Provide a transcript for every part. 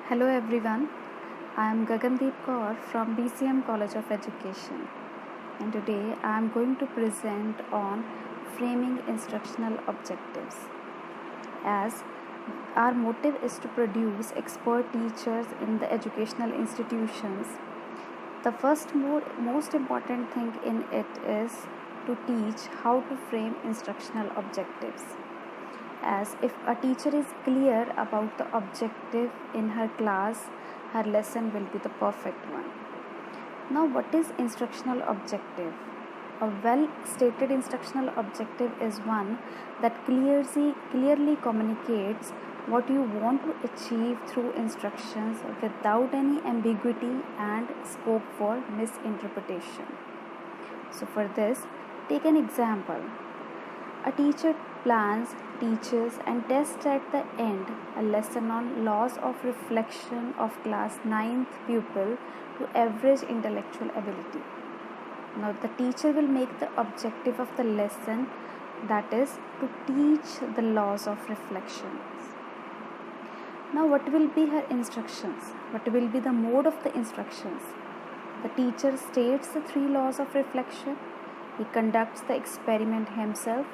Hello everyone, I am Gagandeep Kaur from BCM College of Education, and today I am going to present on framing instructional objectives. As our motive is to produce expert teachers in the educational institutions, the most important thing in it is to teach how to frame instructional objectives. As if a teacher is clear about the objective in her class, her lesson will be the perfect one. Now, what is instructional objective? A well stated instructional objective is one that clearly communicates what you want to achieve through instructions without any ambiguity and scope for misinterpretation. So, for this, take an example. A teacher plans, teaches, and tests at the end a lesson on laws of reflection of class 9th pupil to average intellectual ability. Now, the teacher will make the objective of the lesson, that is, to teach the laws of reflection. Now, what will be her instructions? What will be the mode of the instructions? The teacher states the 3 laws of reflection. He conducts the experiment himself,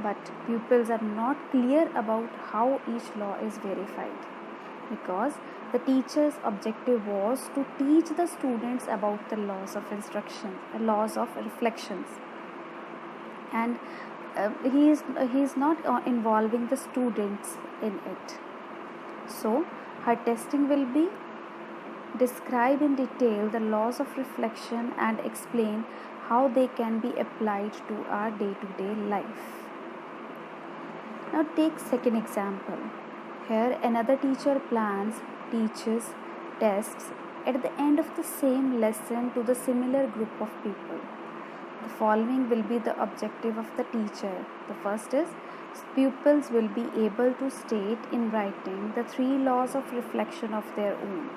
but pupils are not clear about how each law is verified, because the teacher's objective was to teach the students about the laws of reflections, and he is not involving the students in it. So her testing will be describe in detail the laws of reflection and explain how they can be applied to our day-to-day life. Now take second example. Here another teacher plans, teaches, tests at the end of the same lesson to the similar group of people. The following will be the objective of the teacher. The first is pupils will be able to state in writing the 3 laws of reflection of their own,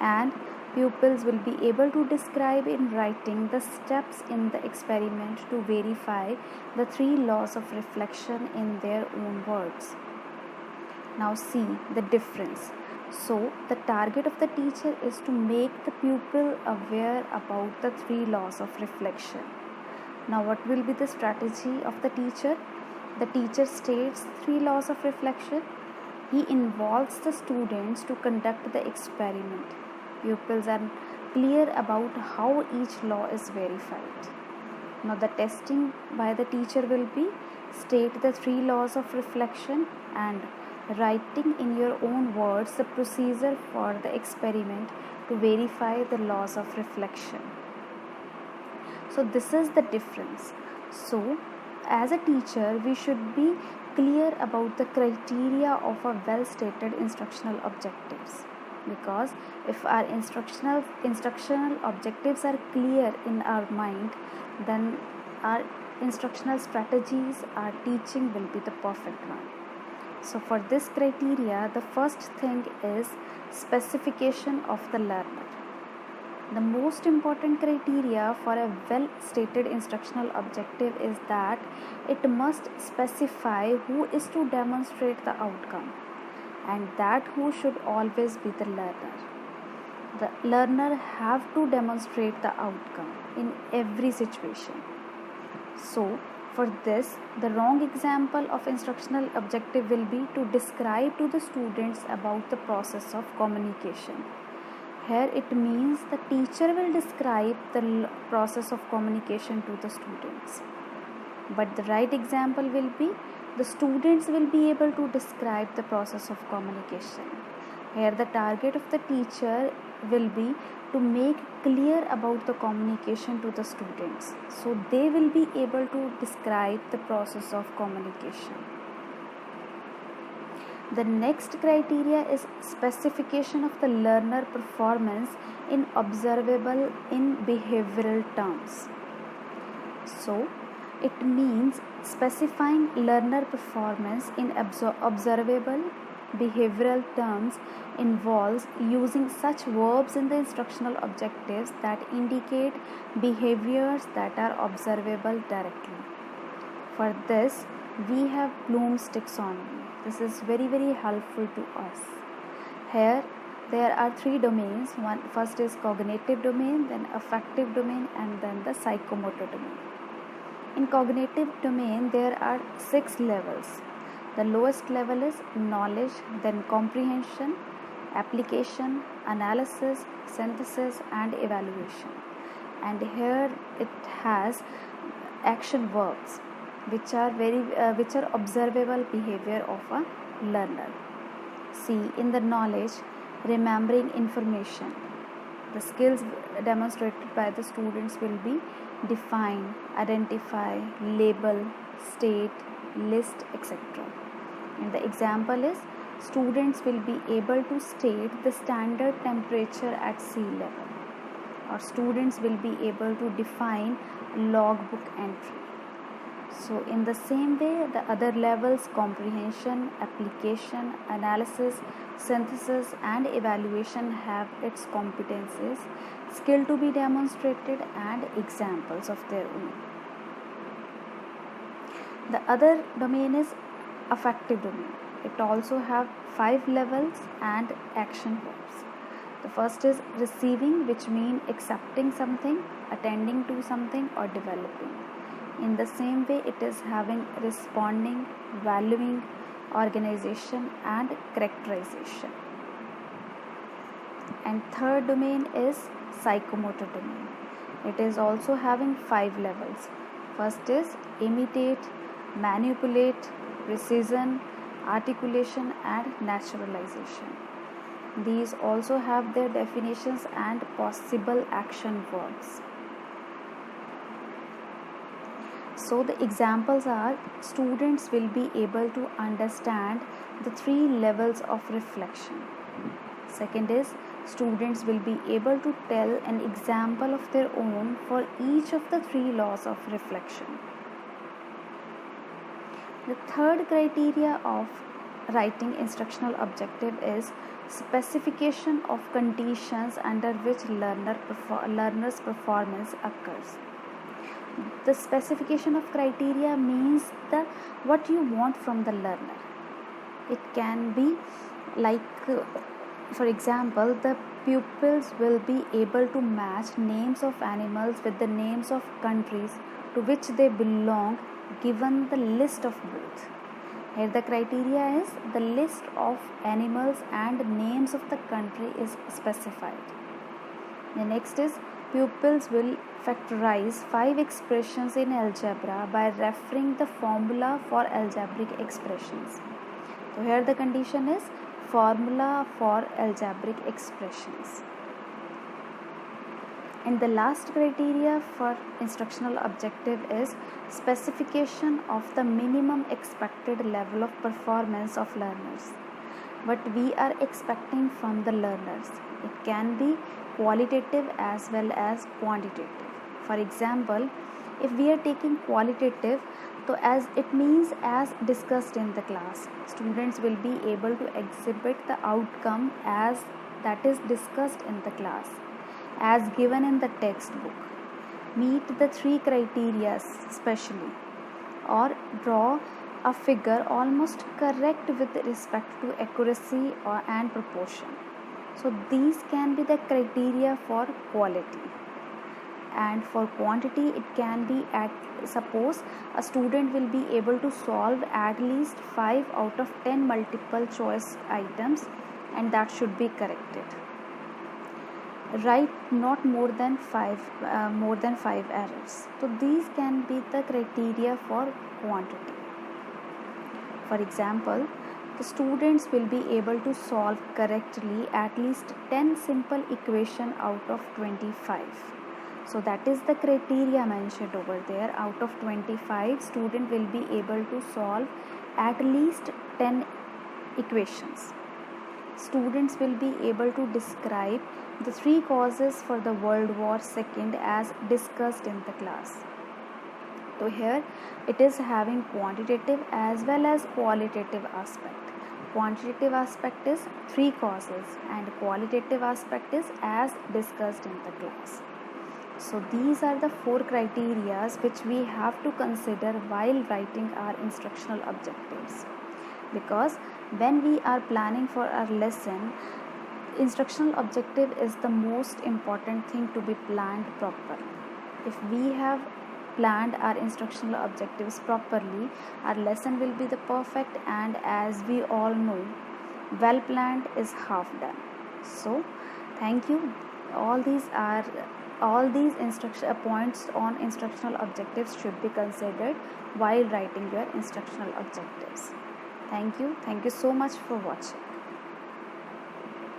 and pupils will be able to describe in writing the steps in the experiment to verify the 3 laws of reflection in their own words. Now see the difference. So the target of the teacher is to make the pupil aware about the 3 laws of reflection. Now what will be the strategy of the teacher? The teacher states 3 laws of reflection. He involves the students to conduct the experiment. Pupils are clear about how each law is verified. Now the testing by the teacher will be state the 3 laws of reflection and writing in your own words the procedure for the experiment to verify the laws of reflection. So this is the difference. So as a teacher, we should be clear about the criteria of a well stated instructional objectives, because if our instructional objectives are clear in our mind, then our instructional strategies, our teaching will be the perfect one. So for this criteria, the first thing is specification of the learner. The most important criteria for a well stated instructional objective is that it must specify who is to demonstrate the outcome, and that who should always be the learner. The learner have to demonstrate the outcome in every situation. So for this, the wrong example of instructional objective will be to describe to the students about the process of communication. Here it means the teacher will describe the process of communication to the students. But the right example will be the students will be able to describe the process of communication. Here the target of the teacher will be to make clear about the communication to the students, so they will be able to describe the process of communication. The next criteria is specification of the learner performance in observable in behavioral terms. So it means specifying learner performance in observable behavioral terms involves using such verbs in the instructional objectives that indicate behaviors that are observable directly. For this, we have Bloom's taxonomy. This is very helpful to us. Here, there are three domains. First is cognitive domain, then affective domain, and then the psychomotor domain. In cognitive domain, there are 6 levels. The lowest level is knowledge, then comprehension, application, analysis, synthesis, and evaluation. And here it has action verbs, which are observable behavior of a learner. See, in the knowledge, remembering information. The skills demonstrated by the students will be define, identify, label, state, list, etc. And the example is, students will be able to state the standard temperature at sea level, or students will be able to define logbook entry. So in the same way, the other levels, comprehension, application, analysis, synthesis, and evaluation, have its competencies, skill to be demonstrated, and examples of their own. The other domain is affective domain. It also have 5 levels and action verbs. The first is receiving, which means accepting something, attending to something, or developing. In the same way, it is having responding, valuing, organization, and characterization. And third domain is psychomotor domain. It is also having 5 levels. First is imitate, manipulate, precision, articulation, and naturalization. These also have their definitions and possible action verbs. So the examples are, students will be able to understand the 3 levels of reflection. Second is, students will be able to tell an example of their own for each of the 3 laws of reflection. The third criteria of writing instructional objective is specification of conditions under which learner's performance occurs. The specification of criteria means what you want from the learner. It can be like, for example, the pupils will be able to match names of animals with the names of countries to which they belong, given the list of both. Here the criteria is the list of animals and names of the country is specified. The next is, pupils will factorize 5 expressions in algebra by referring the formula for algebraic expressions. So here the condition is formula for algebraic expressions. And the last criteria for instructional objective is specification of the minimum expected level of performance of learners. What we are expecting from the learners. It can be qualitative as well as quantitative. For example, if we are taking qualitative, so as it means as discussed in the class, students will be able to exhibit the outcome as that is discussed in the class, as given in the textbook, meet the 3 criteria especially, or draw a figure almost correct with respect to accuracy and proportion. So these can be the criteria for quality. And for quantity, it can be suppose a student will be able to solve at least 5 out of 10 multiple choice items, and that should be corrected. Write not more than 5 errors. So these can be the criteria for quantity. For example, the students will be able to solve correctly at least 10 simple equations out of 25. So that is the criteria mentioned over there. Out of 25, student will be able to solve at least 10 equations. Students will be able to describe the 3 causes for the World War II as discussed in the class. So here it is having quantitative as well as qualitative aspect. Quantitative aspect is 3 causes and qualitative aspect is as discussed in the class. So these are the 4 criteria which we have to consider while writing our instructional objectives. Because when we are planning for our lesson, instructional objective is the most important thing to be planned properly. If we have planned our instructional objectives properly, our lesson will be the perfect, and as we all know, well planned is half done. So thank you. All these instruction points on instructional objectives should be considered while writing your instructional objectives. Thank you so much for watching.